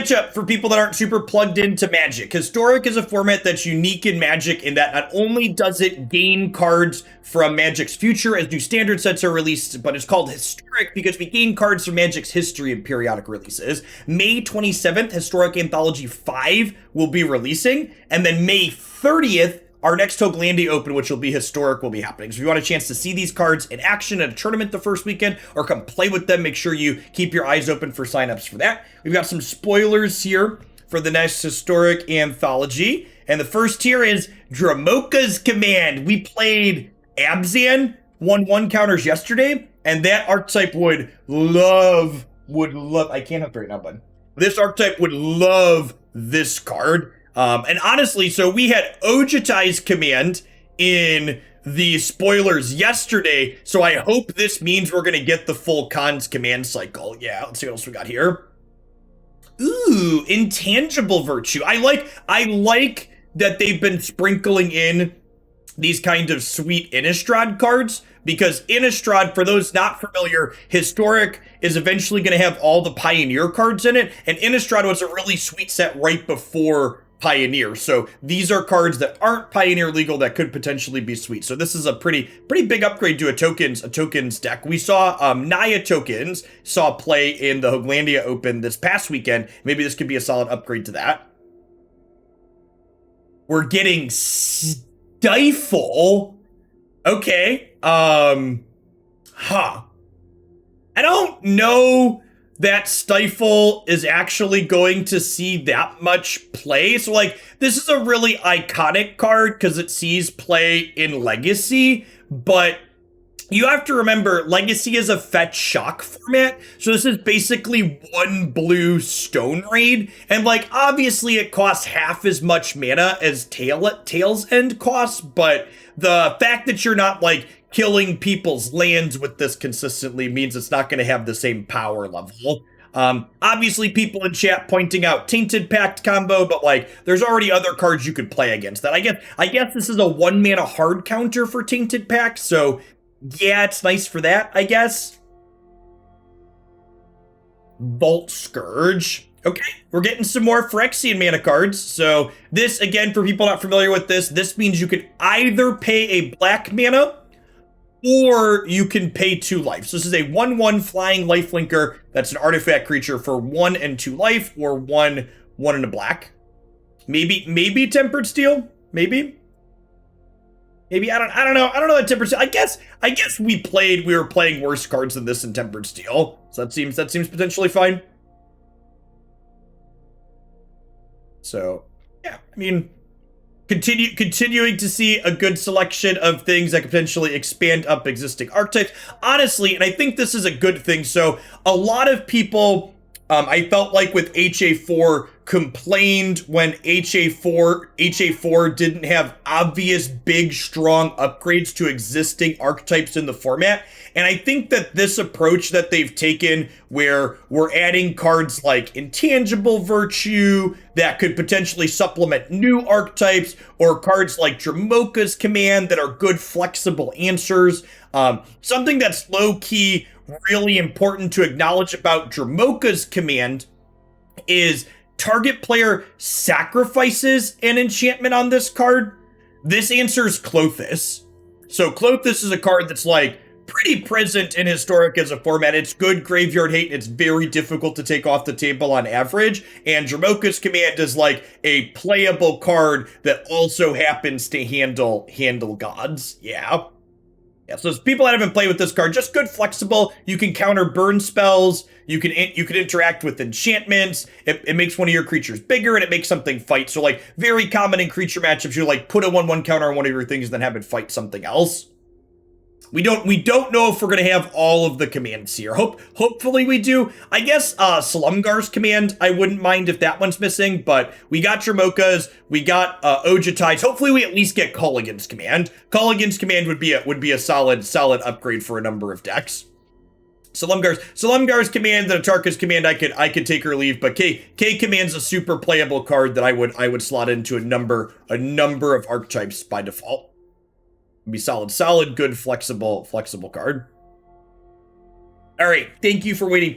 matchup for people that aren't super plugged into Magic. Historic is a format that's unique in Magic in that not only does it gain cards from Magic's future as new standard sets are released, but it's called Historic because we gain cards from Magic's history in periodic releases. May 27th, Historic Anthology 5 will be releasing, and then May 30th, our next Hoaglandia Open, which will be historic, will be happening. So if you want a chance to see these cards in action at a tournament the first weekend or come play with them, make sure you keep your eyes open for signups for that. We've got some spoilers here for the next historic anthology. And the first here is Dramoka's Command. We played Abzan 1/1 counters yesterday, and that archetype would love, I can't help it right now, bud. This archetype would love this card. And honestly, so we had Ojutai's Command in the spoilers yesterday, so I hope this means we're going to get the full Khan's command cycle. Yeah, let's see what else we got here. Ooh, Intangible Virtue. I like that they've been sprinkling in these kind of sweet Innistrad cards, because Innistrad, for those not familiar, Historic is eventually going to have all the Pioneer cards in it, and Innistrad was a really sweet set right before Pioneer. So these are cards that aren't Pioneer legal that could potentially be sweet. So this is a pretty big upgrade to a tokens deck. We saw Naya tokens saw play in the Hoaglandia Open this past weekend. Maybe this could be a solid upgrade to that. We're getting Stifle. Okay. I don't know that Stifle is actually going to see that much play. So, like, this is a really iconic card because it sees play in Legacy, but you have to remember, Legacy is a fetch shock format, so this is basically one blue Stone Raid, and, like, obviously it costs half as much mana as Tail's End costs, but the fact that you're not, like, killing people's lands with this consistently means it's not going to have the same power level. Obviously, people in chat pointing out Tainted Pact combo, but like, there's already other cards you could play against that. I guess this is a 1-mana hard counter for Tainted Pact, so yeah, it's nice for that, I guess. Vault Scourge. Okay, we're getting some more Phyrexian mana cards. So this, again, for people not familiar with this means you could either pay a black mana or you can pay 2 life. So this is a 1/1 flying lifelinker that's an artifact creature for 1 and 2 life, or 1 and a black. Maybe Tempered Steel. Maybe I don't know. I don't know that Tempered Steel. I guess we were playing worse cards than this in Tempered Steel. So that seems potentially fine. So yeah, I mean, continuing to see a good selection of things that could potentially expand up existing archetypes. Honestly, and I think this is a good thing. So a lot of people, I felt like with HA4 complained when HA4 didn't have obvious, big, strong upgrades to existing archetypes in the format. And I think that this approach that they've taken, where we're adding cards like Intangible Virtue that could potentially supplement new archetypes, or cards like Dramoka's Command that are good, flexible answers. Something that's low-key really important to acknowledge about Dramoka's Command is target player sacrifices an enchantment on this card. This answers Klothys. So Klothys is a card that's like pretty present in Historic as a format. It's good graveyard hate, and it's very difficult to take off the table on average. And Dramoka's Command is like a playable card that also happens to handle gods. Yeah, so people that haven't played with this card, just good flexible. You can counter burn spells. You can interact with enchantments. It makes one of your creatures bigger, and it makes something fight. So like, very common in creature matchups, you like put a 1/1 counter on one of your things and then have it fight something else. We don't know if we're gonna have all of the commands here. Hopefully we do. I guess Slumgar's Command, I wouldn't mind if that one's missing, but we got Dramoka's, we got Ojutai's. Hopefully we at least get Culligan's Command. Culligan's Command would be a solid upgrade for a number of decks. Slumgar's Command and Atarka's Command, I could take or leave, but K Command's a super playable card that I would slot into a number of archetypes by default. Be solid, good, flexible card. All right, thank you for waiting.